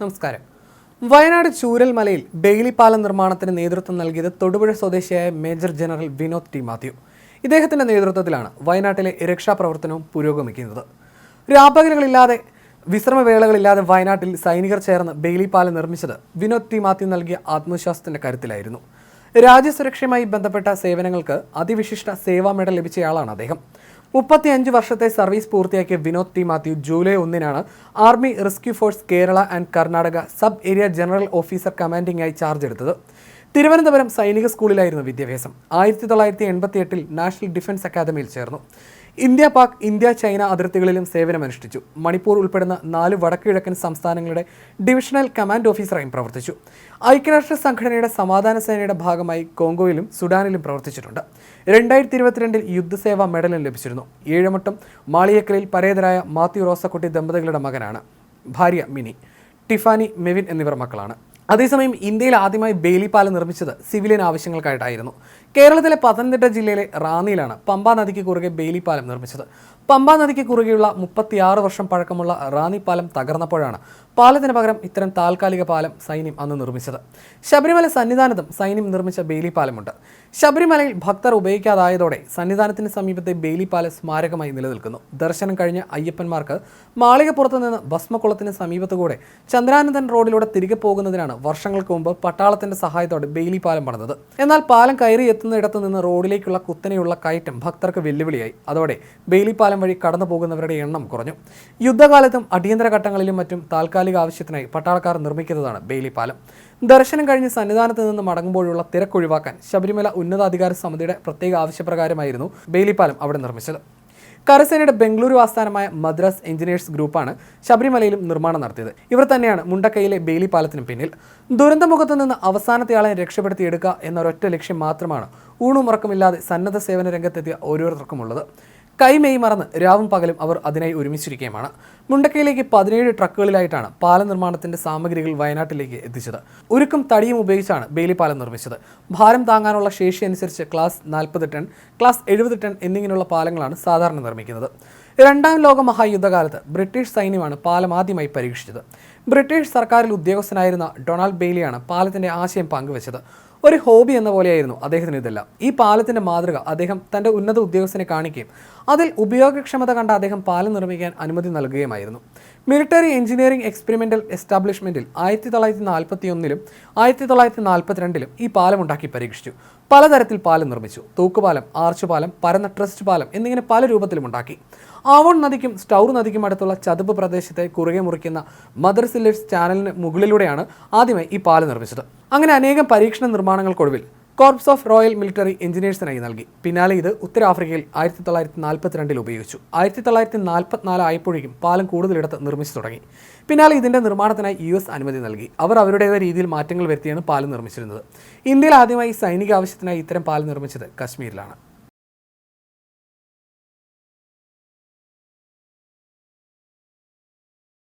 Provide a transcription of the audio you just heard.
നമസ്കാരം. വയനാട് ചൂരൽമലയിൽ ബെയിലി പാലം നിർമ്മാണത്തിന് നേതൃത്വം നൽകിയത് തൊടുപുഴ സ്വദേശിയായ major general Vinod T Mathew. ഇദ്ദേഹത്തിന്റെ നേതൃത്വത്തിലാണ് വയനാട്ടിലെ രക്ഷാപ്രവർത്തനവും പുരോഗമിക്കുന്നത്. രാപ്പകലുകളില്ലാതെ വിശ്രമവേളകളില്ലാതെ വയനാട്ടിൽ സൈനികർ ചേർന്ന് ബെയിലി പാലം നിർമ്മിച്ചത് വിനോദ് ടി മാത്യു നൽകിയ ആത്മവിശ്വാസത്തിന്റെ കരുത്തിലായിരുന്നു. രാജ്യസുരക്ഷയുമായി ബന്ധപ്പെട്ട സേവനങ്ങൾക്ക് അതിവിശിഷ്ട സേവാ മെഡൽ ലഭിച്ചയാളാണ് അദ്ദേഹം. 35 വർഷത്തെ സർവീസ് പൂർത്തിയാക്കിയ വിനോദ് ടി മാത്യു ജൂലൈ 1-നാണ് army rescue force Kerala and Karnataka sub area general officer കമാൻഡിംഗായി ചാർജ് എടുത്തത്. തിരുവനന്തപുരം സൈനിക സ്കൂളിലായിരുന്നു വിദ്യാഭ്യാസം. 1988-ൽ നാഷണൽ ഡിഫൻസ് അക്കാദമിയിൽ ചേർന്നു. ഇന്ത്യ പാക്, ഇന്ത്യ ചൈന അതിർത്തികളിലും സേവനമനുഷ്ഠിച്ചു. മണിപ്പൂർ ഉൾപ്പെടുന്ന 4 വടക്കുകിഴക്കൻ സംസ്ഥാനങ്ങളുടെ ഡിവിഷണൽ കമാൻഡ് ഓഫീസറായും പ്രവർത്തിച്ചു. ഐക്യരാഷ്ട്ര സംഘടനയുടെ സമാധാന സേനയുടെ ഭാഗമായി കോങ്കോയിലും സുഡാനിലും പ്രവർത്തിച്ചിട്ടുണ്ട്. 2022-ൽ യുദ്ധസേവാ മെഡലും ലഭിച്ചിരുന്നു. ഏഴമട്ടം മാളിയേക്കലിൽ പരേതരായ മാത്യു റോസക്കുട്ടി ദമ്പതികളുടെ മകനാണ്. ഭാര്യ മിനി, ടിഫാനി, മെവിൻ എന്നിവർ മക്കളാണ്. അതേസമയം ഇന്ത്യയിൽ ആദ്യമായി ബെയിലി പാലം നിർമ്മിച്ചത് സിവിലിയൻ ആവശ്യങ്ങൾക്കായിട്ടായിരുന്നു. കേരളത്തിലെ പത്തനംതിട്ട ജില്ലയിലെ റാന്നിയിലാണ് പമ്പാ നദിക്ക് കുറുകെ ബെയിലി പാലം നിർമ്മിച്ചത്. പമ്പാ നദിക്ക് കുറുകെയുള്ള 36 വർഷം പഴക്കമുള്ള റാന്നി പാലം തകർന്നപ്പോഴാണ് പാലത്തിന് പകരം ഇത്തരം താൽക്കാലിക പാലം സൈന്യം അന്ന് നിർമ്മിച്ചത്. ശബരിമല സന്നിധാനത്തും സൈന്യം നിർമ്മിച്ച ബെയിലി പാലമുണ്ട്. ശബരിമലയിൽ ഭക്തർ ഉപയോഗിക്കാതായതോടെ സന്നിധാനത്തിന് സമീപത്തെ ബെയിലി പാലം സ്മാരകമായി നിലനിൽക്കുന്നു. ദർശനം കഴിഞ്ഞ അയ്യപ്പന്മാർക്ക് മാളികപ്പുറത്ത് നിന്ന് ഭസ്മക്കുളത്തിന് സമീപത്തുകൂടെ ചന്ദ്രാനന്ദൻ റോഡിലൂടെ തിരികെ പോകുന്നതിനാണ് വർഷങ്ങൾക്ക് മുമ്പ് പട്ടാളത്തിന്റെ സഹായത്തോടെ ബെയിലി പാലം പണിതത്. എന്നാൽ പാലം കയറി എത്തുന്നിടത്തു നിന്ന് റോഡിലേക്കുള്ള കുത്തനെയുള്ള കയറ്റം ഭക്തർക്ക് വെല്ലുവിളിയായി. അതോടെ ബെയിലി പാലം വഴി കടന്നു പോകുന്നവരുടെ എണ്ണം കുറഞ്ഞു. യുദ്ധകാലത്തും അടിയന്തര ഘട്ടങ്ങളിലും മറ്റും താൽക്കാലിക ആവശ്യത്തിനായി പട്ടാളക്കാർ നിർമ്മിക്കുന്നതാണ് ബെയിലി പാലം. ദർശനം കഴിഞ്ഞ് സന്നിധാനത്ത് നിന്ന് മടങ്ങുമ്പോഴുള്ള തിരക്കൊഴിവാക്കാൻ ശബരിമല ഉന്നതാധികാര സമിതിയുടെ പ്രത്യേക ആവശ്യപ്രകാരമായിരുന്നു ബെയിലി പാലം അവിടെ നിർമ്മിച്ചത്. കരസേനയുടെ ബംഗളൂരു ആസ്ഥാനമായ മദ്രാസ് എഞ്ചിനീയേഴ്സ് ഗ്രൂപ്പാണ് ശബരിമലയിലും നിർമ്മാണം നടത്തിയത്. ഇവർ തന്നെയാണ് മുണ്ടക്കൈയിലെ ബെയിലി പാലത്തിന് പിന്നിൽ. ദുരന്തമുഖത്ത് നിന്ന് അവസാനത്തെയാളെ രക്ഷപ്പെടുത്തിയെടുക്കുക എന്നൊരൊറ്റ ലക്ഷ്യം മാത്രമാണ് ഊണുമുറക്കമില്ലാതെ സന്നദ്ധ സേവന രംഗത്തെത്തിയ ഓരോരുത്തർക്കുമുള്ളത്. കൈമെയ് മറന്ന് രാവും പകലും അവർ അതിനായി ഒരുമിച്ചിരിക്കുകയുമാണ്. മുണ്ടക്കയിലേക്ക് 17 ട്രക്കുകളിലായിട്ടാണ് പാലം നിർമ്മാണത്തിന്റെ സാമഗ്രികൾ വയനാട്ടിലേക്ക് എത്തിച്ചത്. ഉരുക്കും തടിയും ഉപയോഗിച്ചാണ് ബെയിലി പാലം നിർമ്മിച്ചത്. ഭാരം താങ്ങാനുള്ള ശേഷി അനുസരിച്ച് ക്ലാസ് 40 ടൺ, ക്ലാസ് 70 ടൺ എന്നിങ്ങനെയുള്ള പാലങ്ങളാണ് സാധാരണ നിർമ്മിക്കുന്നത്. 2ാം ലോക മഹായുദ്ധകാലത്ത് ബ്രിട്ടീഷ് സൈന്യമാണ് പാലം ആദ്യമായി പരീക്ഷിച്ചത്. ബ്രിട്ടീഷ് സർക്കാരിൽ ഉദ്യോഗസ്ഥനായിരുന്ന ഡൊണാൾഡ് ബെയ്ലിയാണ് പാലത്തിന്റെ ആശയം പങ്കുവച്ചത്. ഒരു ഹോബി എന്ന പോലെയായിരുന്നു അദ്ദേഹത്തിന് ഇതെല്ലാം. ഈ പാലത്തിന്റെ മാതൃക അദ്ദേഹം തന്റെ ഉന്നത ഉദ്യോഗസ്ഥനെ കാണിക്കുകയും അതിൽ ഉപയോഗക്ഷമത കണ്ട അദ്ദേഹം പാലം നിർമ്മിക്കാൻ അനുമതി നൽകുകയുമായിരുന്നു. മിലിറ്ററി എഞ്ചിനീയറിംഗ് എക്സ്പെരിമെന്റൽ എസ്റ്റാബ്ലിഷ്മെന്റിൽ 1941-ലും 1942-ലും ഈ പാലം ഉണ്ടാക്കി പരീക്ഷിച്ചു. പലതരത്തിൽ പാലം നിർമ്മിച്ചു. തൂക്കുപാലം, ആർച്ചുപാലം, പരന്ന ട്രസ്റ്റ് പാലം എന്നിങ്ങനെ പല രൂപത്തിലും ഉണ്ടാക്കി. ആവോൺ നദിക്കും സ്റ്റൗർ നദിക്കും അടുത്തുള്ള ചതുപ്പ് പ്രദേശത്തെ കുറുകെ മുറിക്കുന്ന മദർ സില്ലേഴ്സ് ചാനലിന് മുകളിലൂടെയാണ് ആദ്യമായി ഈ പാലം നിർമ്മിച്ചത്. അങ്ങനെ അനേകം പരീക്ഷണ നിർമ്മാണങ്ങൾക്കൊടുവിൽ കോർപ്സ് ഓഫ് റോയൽ മിലിറ്ററി എഞ്ചിനീയേഴ്സിനായി നൽകി. പിന്നാലെ ഇത് ഉത്തരാഫ്രിക്കയിൽ 1942-ൽ ഉപയോഗിച്ചു. 1944 ആയപ്പോഴേക്കും പാലം കൂടുതലിടത്ത് നിർമ്മിച്ചു തുടങ്ങി. പിന്നാലെ ഇതിന്റെ നിർമ്മാണത്തിനായി US അനുമതി നൽകി. അവർ അവരുടേതായ രീതിയിൽ മാറ്റങ്ങൾ വരുത്തിയാണ് പാലം നിർമ്മിച്ചിരുന്നത്. ഇന്ത്യയിൽ ആദ്യമായി സൈനിക ആവശ്യത്തിനായി ഇത്തരം പാലം നിർമ്മിച്ചത് കശ്മീരിലാണ്.